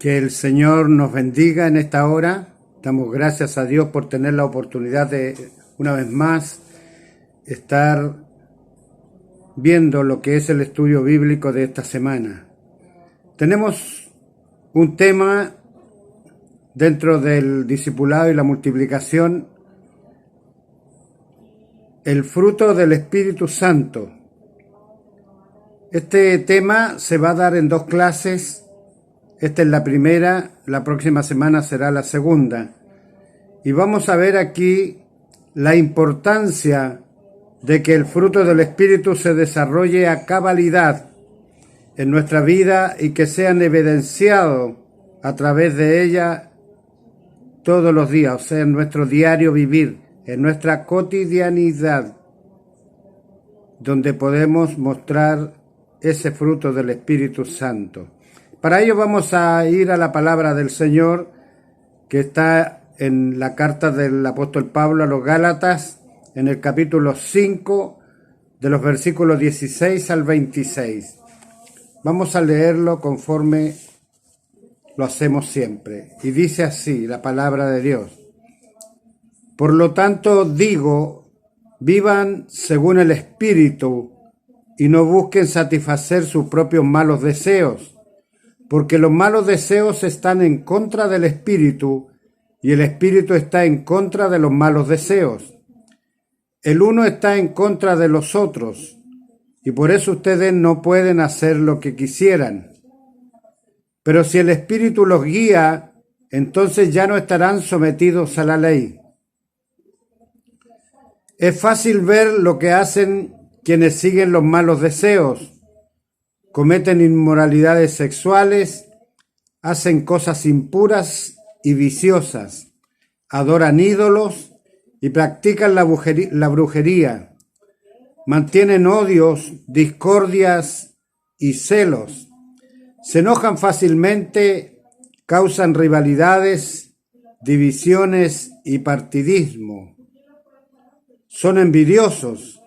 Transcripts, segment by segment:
Que el Señor nos bendiga en esta hora. Damos gracias a Dios por tener la oportunidad de, una vez más, estar viendo lo que es el estudio bíblico de esta semana. Tenemos un tema dentro del discipulado y la multiplicación, el fruto del Espíritu Santo. Este tema se va a dar en 2 clases. Esta es la primera, la próxima semana será la segunda. Y vamos a ver aquí la importancia de que el fruto del Espíritu se desarrolle a cabalidad en nuestra vida y que sean evidenciados a través de ella todos los días, o sea, en nuestro diario vivir, en nuestra cotidianidad, donde podemos mostrar ese fruto del Espíritu Santo. Para ello vamos a ir a la palabra del Señor, que está en la carta del apóstol Pablo a los Gálatas, en el capítulo 5, de los versículos 16 al 26. Vamos a leerlo conforme lo hacemos siempre. Y dice así la palabra de Dios. Por lo tanto digo, vivan según el Espíritu y no busquen satisfacer sus propios malos deseos, porque los malos deseos están en contra del Espíritu y el Espíritu está en contra de los malos deseos. El uno está en contra de los otros y por eso ustedes no pueden hacer lo que quisieran. Pero si el Espíritu los guía, entonces ya no estarán sometidos a la ley. Es fácil ver lo que hacen quienes siguen los malos deseos. Cometen inmoralidades sexuales, hacen cosas impuras y viciosas, adoran ídolos y practican la brujería, mantienen odios, discordias y celos, se enojan fácilmente, causan rivalidades, divisiones y partidismo, son envidiosos,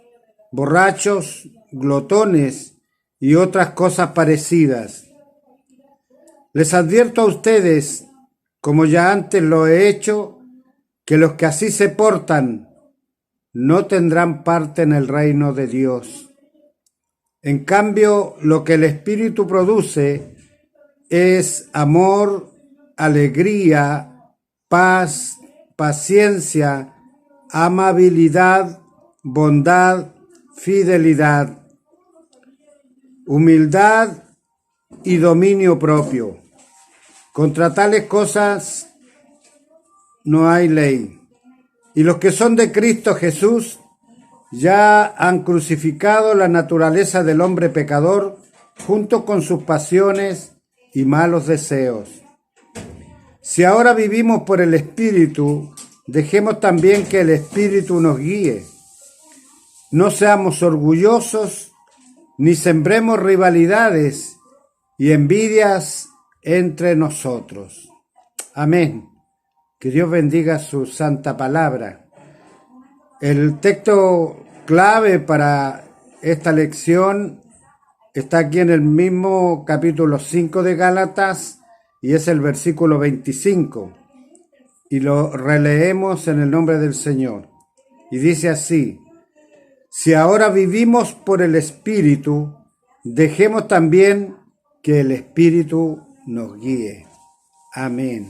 borrachos, glotones y otras cosas parecidas. Les advierto a ustedes, como ya antes lo he hecho, que los que así se portan no tendrán parte en el reino de Dios. En cambio, lo que el Espíritu produce es amor, alegría, paz, paciencia, amabilidad, bondad, fidelidad, humildad y dominio propio. Contra tales cosas no hay ley. Y los que son de Cristo Jesús ya han crucificado la naturaleza del hombre pecador junto con sus pasiones y malos deseos. Si ahora vivimos por el Espíritu, dejemos también que el Espíritu nos guíe. No seamos orgullosos ni sembremos rivalidades y envidias entre nosotros. Amén. Que Dios bendiga su santa palabra. El texto clave para esta lección está aquí en el mismo capítulo 5 de Gálatas y es el versículo 25. Y lo releemos en el nombre del Señor. Y dice así: si ahora vivimos por el Espíritu, dejemos también que el Espíritu nos guíe. Amén.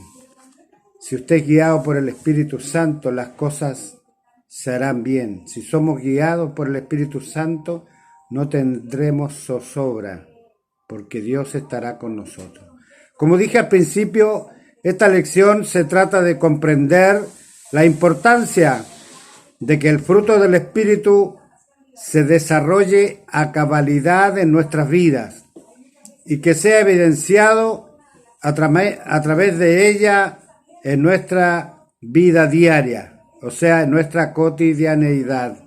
Si usted es guiado por el Espíritu Santo, las cosas se harán bien. Si somos guiados por el Espíritu Santo, no tendremos zozobra, porque Dios estará con nosotros. Como dije al principio, esta lección se trata de comprender la importancia de que el fruto del Espíritu se desarrolle a cabalidad en nuestras vidas y que sea evidenciado a través de ella en nuestra vida diaria, o sea, en nuestra cotidianeidad.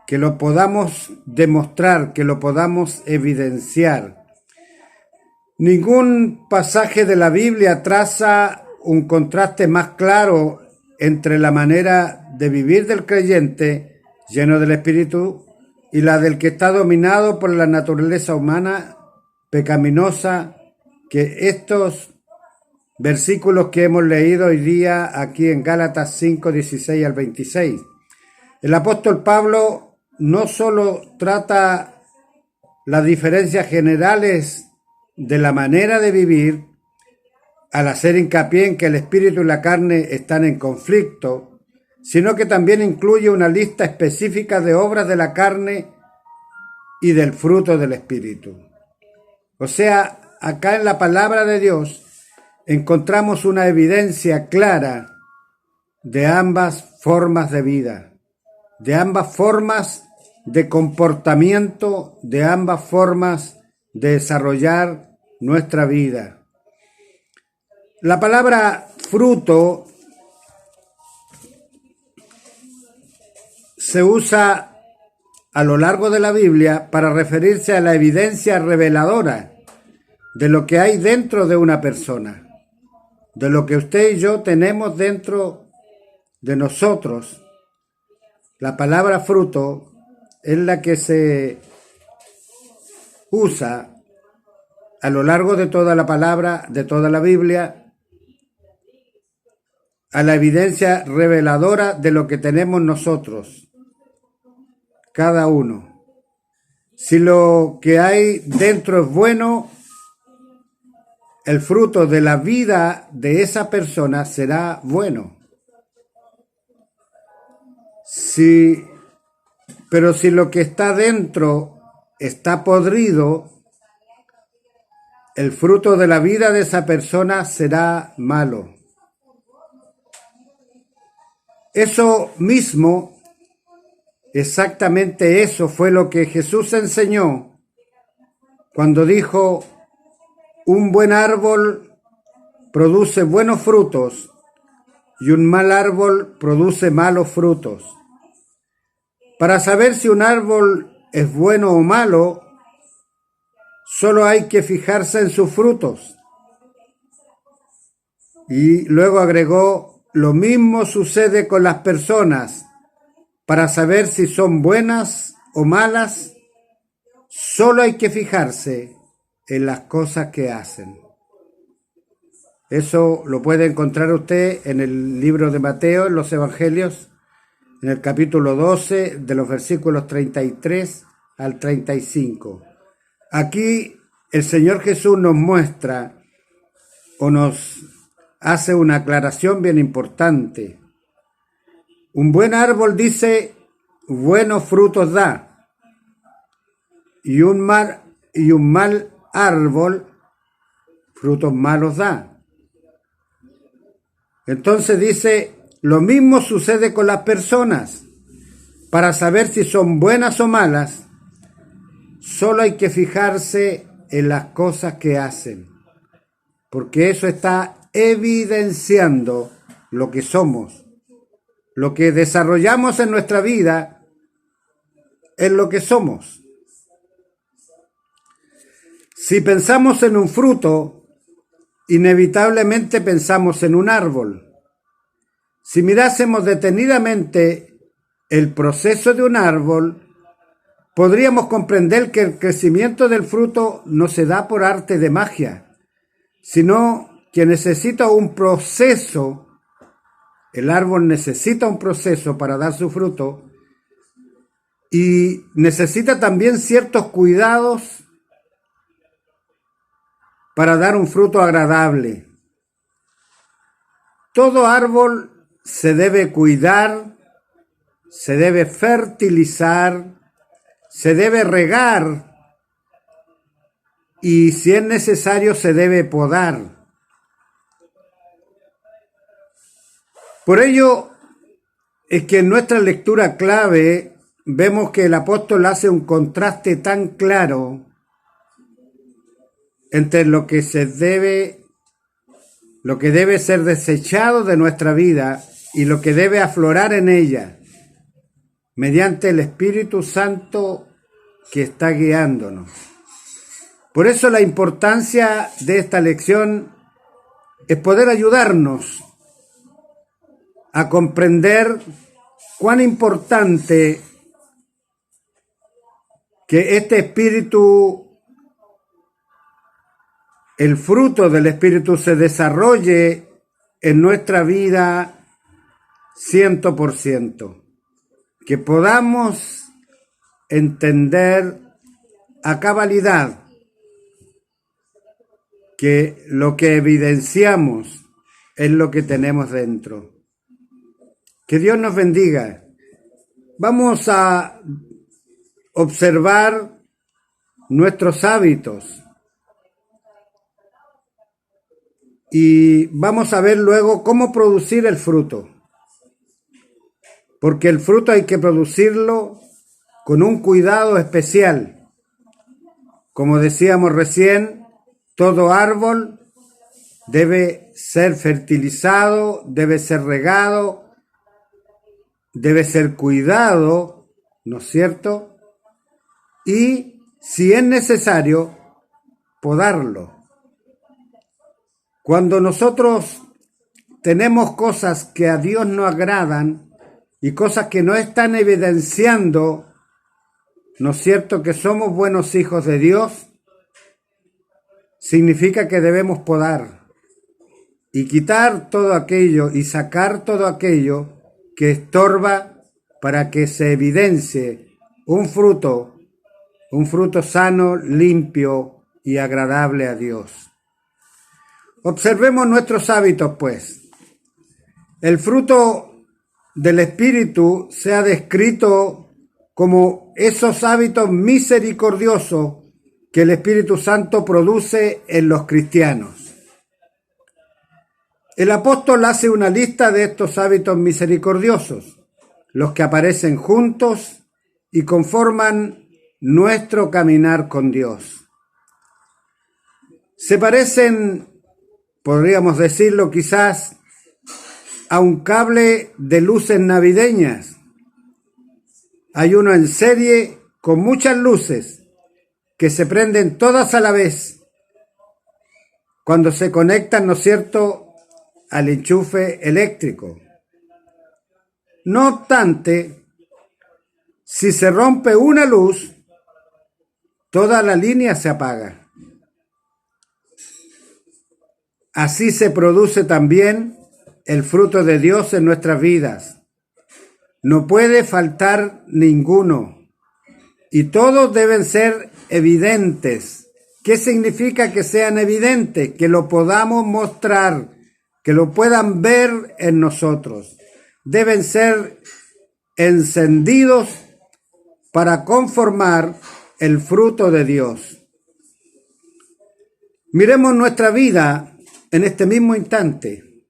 Que lo podamos demostrar, que lo podamos evidenciar. Ningún pasaje de la Biblia traza un contraste más claro entre la manera de vivir del creyente lleno del Espíritu y la del que está dominado por la naturaleza humana pecaminosa, que estos versículos que hemos leído hoy día aquí en Gálatas 5, 16 al 26. El apóstol Pablo no solo trata las diferencias generales de la manera de vivir, al hacer hincapié en que el espíritu y la carne están en conflicto, sino que también incluye una lista específica de obras de la carne y del fruto del espíritu. O sea, acá en la palabra de Dios encontramos una evidencia clara de ambas formas de vida, de ambas formas de comportamiento, de ambas formas de desarrollar nuestra vida. La palabra fruto se usa a lo largo de la Biblia para referirse a la evidencia reveladora de lo que hay dentro de una persona, de lo que usted y yo tenemos dentro de nosotros. La palabra fruto es la que se usa a lo largo de toda la palabra, de toda la Biblia, a la evidencia reveladora de lo que tenemos nosotros, cada uno. Si lo que hay dentro es bueno, el fruto de la vida de esa persona será bueno. Pero si lo que está dentro está podrido, el fruto de la vida de esa persona será malo. Eso mismo, exactamente eso fue lo que Jesús enseñó cuando dijo: un buen árbol produce buenos frutos y un mal árbol produce malos frutos. Para saber si un árbol es bueno o malo, solo hay que fijarse en sus frutos. Y luego agregó: lo mismo sucede con las personas. Para saber si son buenas o malas, solo hay que fijarse en las cosas que hacen. Eso lo puede encontrar usted en el libro de Mateo, en los Evangelios, en el capítulo 12, de los versículos 33 al 35. Aquí el Señor Jesús nos muestra o nos hace una aclaración bien importante. Un buen árbol, dice, buenos frutos da, y un mal árbol frutos malos da. Entonces dice, lo mismo sucede con las personas. Para saber si son buenas o malas, solo hay que fijarse en las cosas que hacen, porque eso está evidenciando lo que somos. Lo que desarrollamos en nuestra vida es lo que somos. Si pensamos en un fruto, inevitablemente pensamos en un árbol. Si mirásemos detenidamente el proceso de un árbol, podríamos comprender que el crecimiento del fruto no se da por arte de magia, sino que necesita un proceso. El árbol necesita un proceso para dar su fruto y necesita también ciertos cuidados para dar un fruto agradable. Todo árbol se debe cuidar, se debe fertilizar, se debe regar y, si es necesario, se debe podar. Por ello es que en nuestra lectura clave vemos que el apóstol hace un contraste tan claro entre lo que debe ser desechado de nuestra vida y lo que debe aflorar en ella mediante el Espíritu Santo que está guiándonos. Por eso la importancia de esta lección es poder ayudarnos a comprender cuán importante que este espíritu el fruto del Espíritu se desarrolle en nuestra vida 100%. Que podamos entender a cabalidad que lo que evidenciamos es lo que tenemos dentro. Que Dios nos bendiga. Vamos a observar nuestros hábitos y vamos a ver luego cómo producir el fruto. Porque el fruto hay que producirlo con un cuidado especial. Como decíamos recién, todo árbol debe ser fertilizado, debe ser regado, debe ser cuidado, ¿no es cierto? Y si es necesario, podarlo. Cuando nosotros tenemos cosas que a Dios no agradan y cosas que no están evidenciando, ¿no es cierto?, que somos buenos hijos de Dios, significa que debemos podar y quitar todo aquello y sacar todo aquello que estorba para que se evidencie un fruto sano, limpio y agradable a Dios. Observemos nuestros hábitos, pues. El fruto del Espíritu se ha descrito como esos hábitos misericordiosos que el Espíritu Santo produce en los cristianos. El apóstol hace una lista de estos hábitos misericordiosos, los que aparecen juntos y conforman nuestro caminar con Dios. Se parecen, podríamos decirlo quizás, a un cable de luces navideñas. Hay uno en serie con muchas luces que se prenden todas a la vez cuando se conectan, ¿no es cierto?, al enchufe eléctrico. No obstante, si se rompe una luz, toda la línea se apaga. Así se produce también el fruto de Dios en nuestras vidas. No puede faltar ninguno y todos deben ser evidentes. ¿Qué significa que sean evidentes? Que lo podamos mostrar, que lo puedan ver en nosotros. Deben ser encendidos para conformar el fruto de Dios. Miremos nuestra vida en este mismo instante.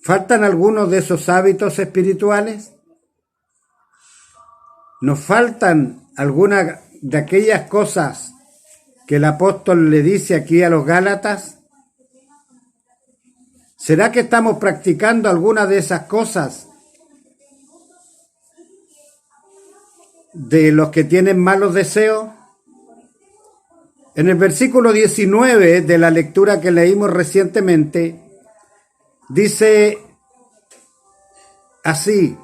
¿Faltan algunos de esos hábitos espirituales? ¿Nos faltan algunas de aquellas cosas que el apóstol le dice aquí a los Gálatas? ¿Será que estamos practicando alguna de esas cosas de los que tienen malos deseos? En el versículo 19 de la lectura que leímos recientemente, dice así: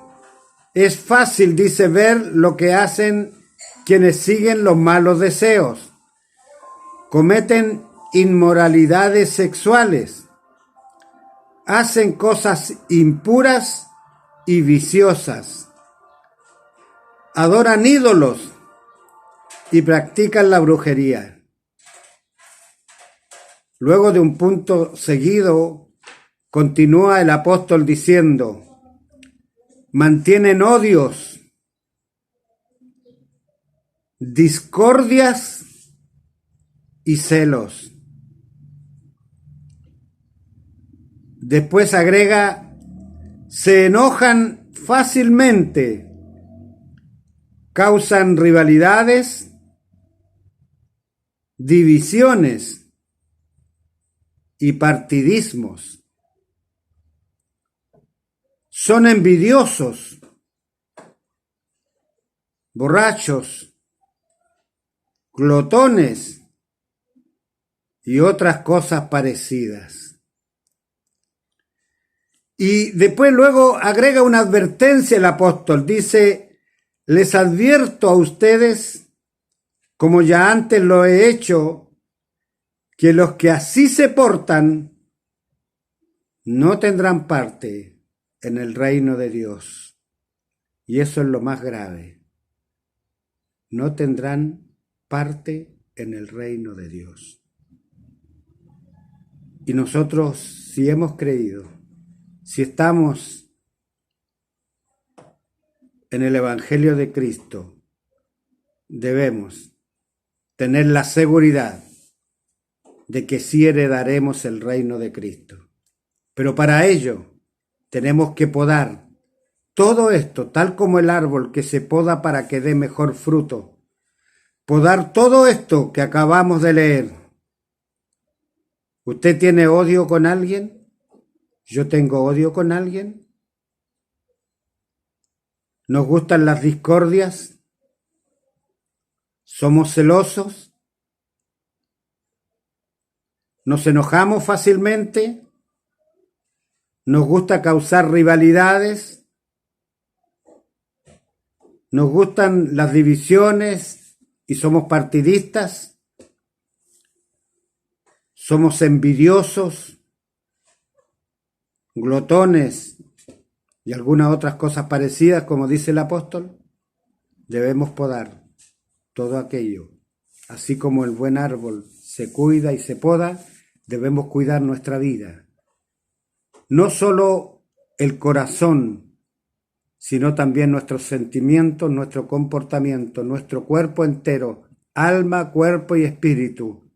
es fácil, dice, ver lo que hacen quienes siguen los malos deseos. Cometen inmoralidades sexuales, hacen cosas impuras y viciosas, adoran ídolos y practican la brujería. Luego de un punto seguido, continúa el apóstol diciendo: mantienen odios, discordias y celos. Después agrega: se enojan fácilmente, causan rivalidades, divisiones y partidismos. Son envidiosos, borrachos, glotones y otras cosas parecidas. Y después luego agrega una advertencia el apóstol. Dice: les advierto a ustedes, como ya antes lo he hecho, que los que así se portan no tendrán parte en el reino de Dios. Y eso es lo más grave. No tendrán parte en el reino de Dios. Y nosotros, si hemos creído, si estamos en el Evangelio de Cristo, debemos tener la seguridad de que sí heredaremos el reino de Cristo. Pero para ello tenemos que podar todo esto, tal como el árbol que se poda para que dé mejor fruto. Podar todo esto que acabamos de leer. ¿Usted tiene odio con alguien? ¿Yo tengo odio con alguien? ¿Nos gustan las discordias? ¿Somos celosos? ¿Nos enojamos fácilmente? ¿Nos gusta causar rivalidades? ¿Nos gustan las divisiones y somos partidistas? ¿Somos envidiosos, glotones y algunas otras cosas parecidas, como dice el apóstol? Debemos podar todo aquello. Así como el buen árbol se cuida y se poda, debemos cuidar nuestra vida. No solo el corazón, sino también nuestros sentimientos, nuestro comportamiento, nuestro cuerpo entero, alma, cuerpo y espíritu.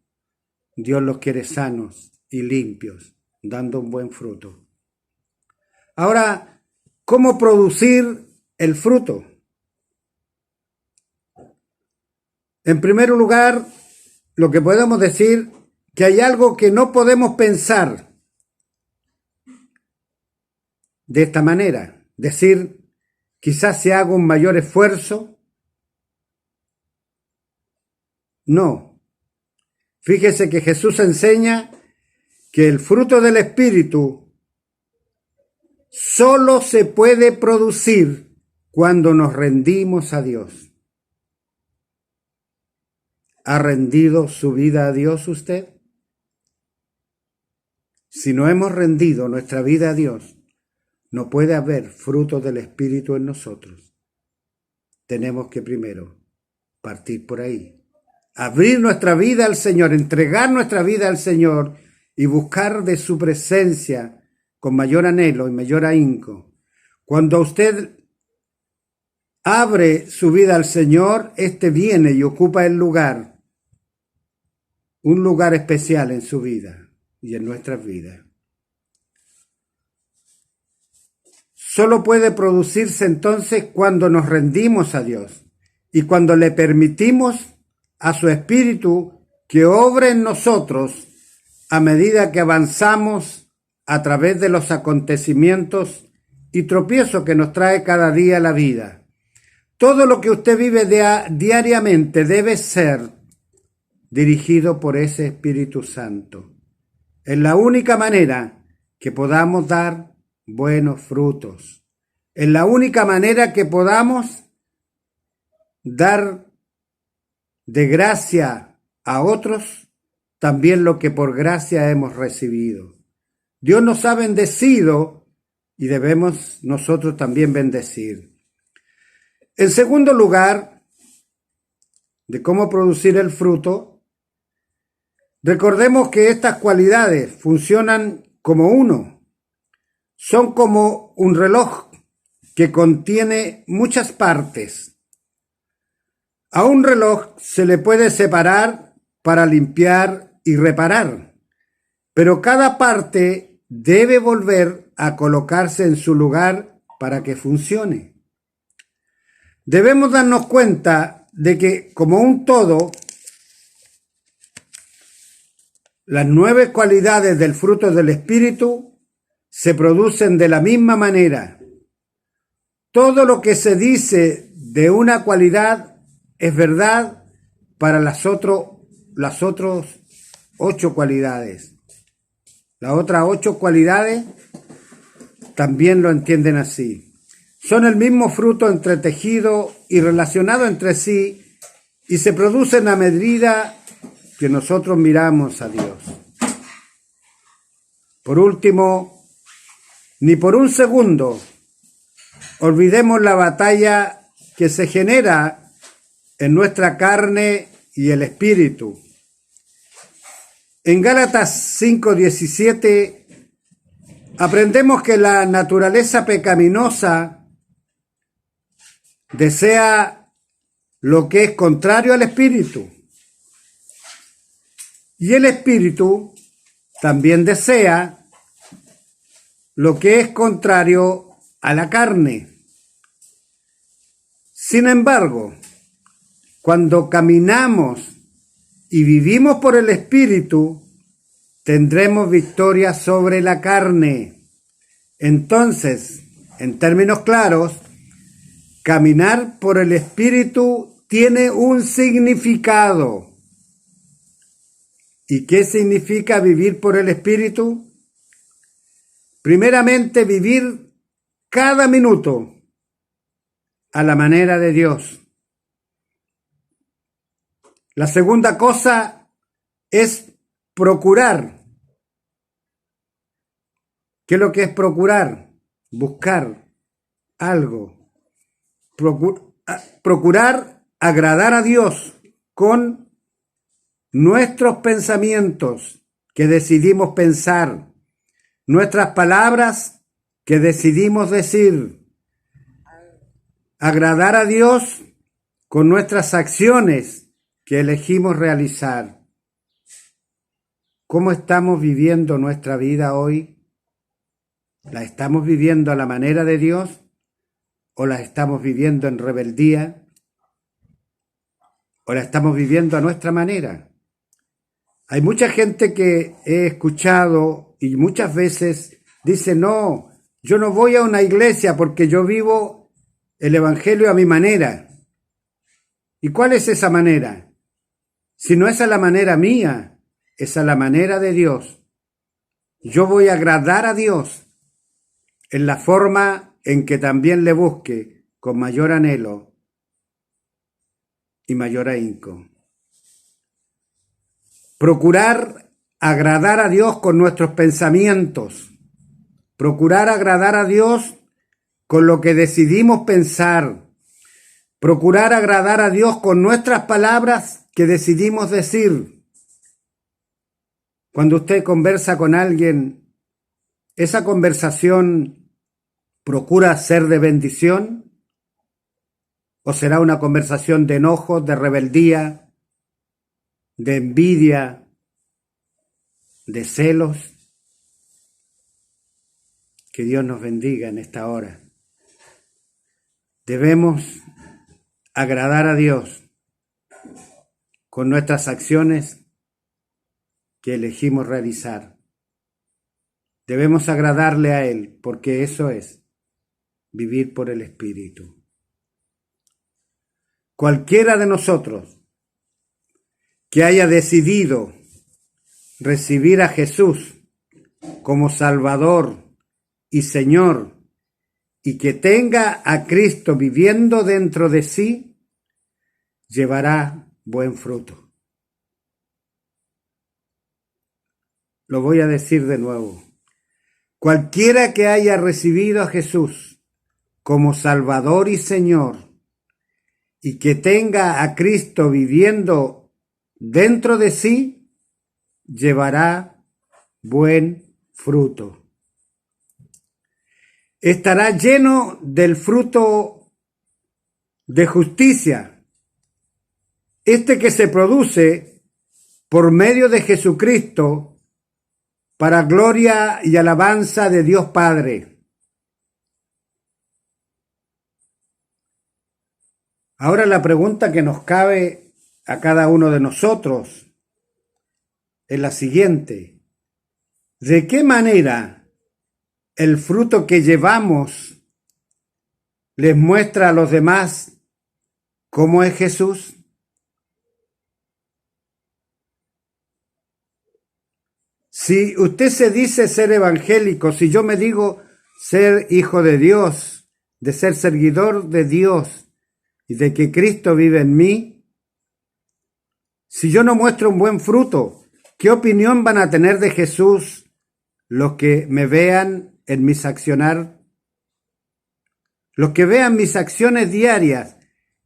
Dios los quiere sanos y limpios, dando un buen fruto. Ahora, ¿cómo producir el fruto? En primer lugar, lo que podemos decir que hay algo que no podemos pensar de esta manera. Decir, quizás se haga un mayor esfuerzo. No. Fíjese que Jesús enseña que el fruto del Espíritu solo se puede producir cuando nos rendimos a Dios. ¿Ha rendido su vida a Dios usted? Si no hemos rendido nuestra vida a Dios, no puede haber fruto del Espíritu en nosotros. Tenemos que primero partir por ahí. Abrir nuestra vida al Señor, entregar nuestra vida al Señor y buscar de su presencia con mayor anhelo y mayor ahínco. Cuando usted abre su vida al Señor, Éste viene y ocupa el lugar, un lugar especial en su vida y en nuestras vidas. Solo puede producirse entonces cuando nos rendimos a Dios y cuando le permitimos a su Espíritu que obre en nosotros a medida que avanzamos a través de los acontecimientos y tropiezos que nos trae cada día la vida. Todo lo que usted vive diariamente debe ser dirigido por ese Espíritu Santo. Es la única manera que podamos dar buenos frutos. Es la única manera que podamos dar de gracia a otros también lo que por gracia hemos recibido. Dios nos ha bendecido y debemos nosotros también bendecir. En segundo lugar, de cómo producir el fruto, recordemos que estas cualidades funcionan como uno. Son como un reloj que contiene muchas partes. A un reloj se le puede separar para limpiar y reparar, pero cada parte debe volver a colocarse en su lugar para que funcione. Debemos darnos cuenta de que, como un todo, las 9 cualidades del fruto del Espíritu se producen de la misma manera. Todo lo que se dice de una cualidad es verdad para las otras 8 cualidades. Las otras 8 cualidades también lo entienden así. Son el mismo fruto entretejido y relacionado entre sí y se producen a medida que nosotros miramos a Dios. Por último, ni por un segundo olvidemos la batalla que se genera en nuestra carne y el espíritu. En Gálatas 5:17 aprendemos que la naturaleza pecaminosa desea lo que es contrario al espíritu. Y el espíritu también desea lo que es contrario a la carne. Sin embargo, cuando caminamos y vivimos por el espíritu, tendremos victoria sobre la carne. Entonces, en términos claros, caminar por el espíritu tiene un significado. ¿Y qué significa vivir por el espíritu? Primeramente, vivir cada minuto a la manera de Dios. La segunda cosa es procurar. ¿Qué es lo que es procurar? Buscar algo. Procurar agradar a Dios con nuestros pensamientos que decidimos pensar, nuestras palabras que decidimos decir. Agradar a Dios con nuestras acciones que elegimos realizar. ¿Cómo estamos viviendo nuestra vida hoy? ¿La estamos viviendo a la manera de Dios o la estamos viviendo en rebeldía o la estamos viviendo a nuestra manera? Hay mucha gente que he escuchado y muchas veces dice, no, yo no voy a una iglesia porque yo vivo el evangelio a mi manera. ¿Y cuál es esa manera? Si no es a la manera mía, es a la manera de Dios. Yo voy a agradar a Dios en la forma en que también le busque con mayor anhelo y mayor ahínco. Procurar agradar a Dios con nuestros pensamientos. Procurar agradar a Dios con lo que decidimos pensar. Procurar agradar a Dios con nuestras palabras que decidimos decir. Cuando usted conversa con alguien, ¿esa conversación procura ser de bendición? ¿O será una conversación de enojo, de rebeldía, de envidia, de celos? Que Dios nos bendiga en esta hora. Debemos agradar a Dios con nuestras acciones que elegimos realizar. Debemos agradarle a Él, porque eso es vivir por el Espíritu. Cualquiera de nosotros que haya decidido recibir a Jesús como Salvador y Señor y que tenga a Cristo viviendo dentro de sí, llevará buen fruto. Lo voy a decir de nuevo. Cualquiera que haya recibido a Jesús como Salvador y Señor y que tenga a Cristo viviendo dentro de sí, llevará buen fruto. Estará lleno del fruto de justicia, que se produce por medio de Jesucristo para gloria y alabanza de Dios Padre. Ahora la pregunta que nos cabe a cada uno de nosotros es la siguiente: ¿de qué manera el fruto que llevamos les muestra a los demás cómo es Jesús? Si usted se dice ser evangélico, si yo me digo ser hijo de Dios, de ser seguidor de Dios y de que Cristo vive en mí, si yo no muestro un buen fruto, ¿qué opinión van a tener de Jesús los que me vean en mis accionar, los que vean mis acciones diarias,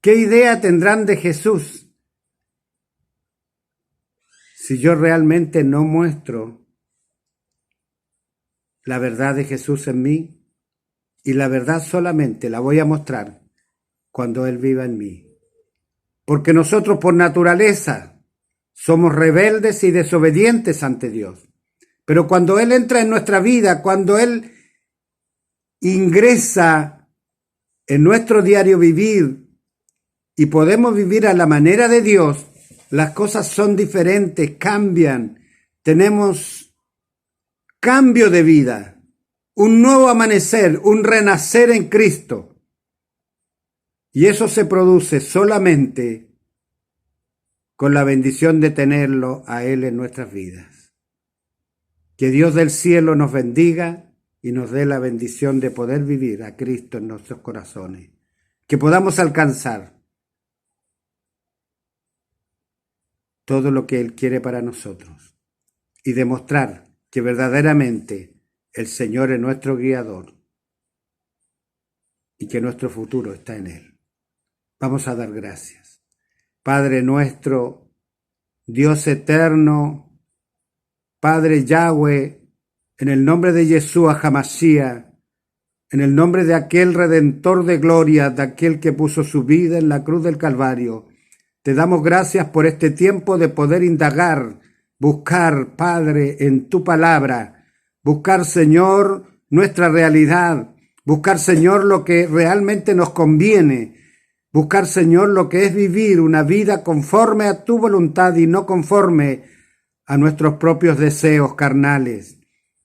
¿qué idea tendrán de Jesús? Si yo realmente no muestro la verdad de Jesús en mí, y la verdad solamente la voy a mostrar cuando Él viva en mí. Porque nosotros por naturaleza somos rebeldes y desobedientes ante Dios. Pero cuando Él entra en nuestra vida, cuando Él ingresa en nuestro diario vivir y podemos vivir a la manera de Dios, las cosas son diferentes, cambian, tenemos cambio de vida, un nuevo amanecer, un renacer en Cristo. Y eso se produce solamente con la bendición de tenerlo a Él en nuestras vidas. Que Dios del cielo nos bendiga y nos dé la bendición de poder vivir a Cristo en nuestros corazones. Que podamos alcanzar todo lo que Él quiere para nosotros y demostrar que verdaderamente el Señor es nuestro guiador y que nuestro futuro está en Él. Vamos a dar gracias. Padre nuestro, Dios eterno, Padre Yahweh, en el nombre de Yeshua HaMashiach, en el nombre de aquel Redentor de gloria, de aquel que puso su vida en la cruz del Calvario, te damos gracias por este tiempo de poder indagar, buscar, Padre, en tu palabra, buscar, Señor, nuestra realidad, buscar, Señor, lo que realmente nos conviene, buscar, Señor, lo que es vivir una vida conforme a tu voluntad y no conforme a nuestros propios deseos carnales.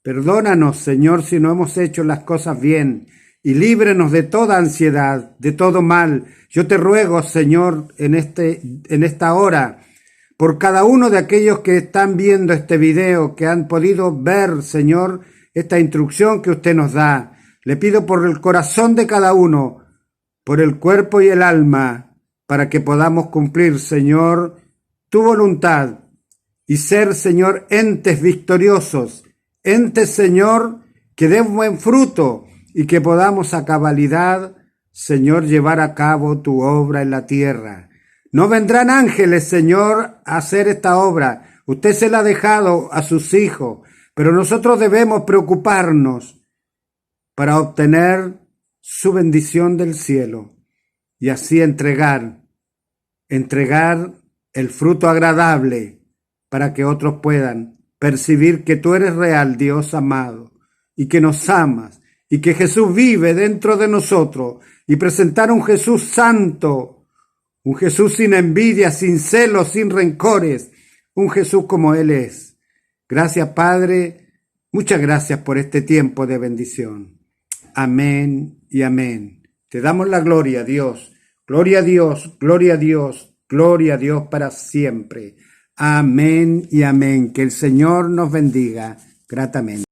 Perdónanos, Señor, si no hemos hecho las cosas bien y líbrenos de toda ansiedad, de todo mal. Yo te ruego, Señor, en esta hora, por cada uno de aquellos que están viendo este video, que han podido ver, Señor, esta instrucción que usted nos da. Le pido por el corazón de cada uno, por el cuerpo y el alma, para que podamos cumplir, Señor, tu voluntad y ser, Señor, entes victoriosos, entes, Señor, que den buen fruto y que podamos a cabalidad, Señor, llevar a cabo tu obra en la tierra. No vendrán ángeles, Señor, a hacer esta obra. Usted se la ha dejado a sus hijos, pero nosotros debemos preocuparnos para obtener su bendición del cielo y así entregar el fruto agradable para que otros puedan percibir que tú eres real, Dios amado, y que nos amas, y que Jesús vive dentro de nosotros, y presentar un Jesús santo, un Jesús sin envidia, sin celos, sin rencores, un Jesús como Él es. Gracias, Padre, muchas gracias por este tiempo de bendición. Amén y amén. Te damos la gloria, Dios. Gloria a Dios, gloria a Dios, gloria a Dios para siempre. Amén y amén. Que el Señor nos bendiga gratamente.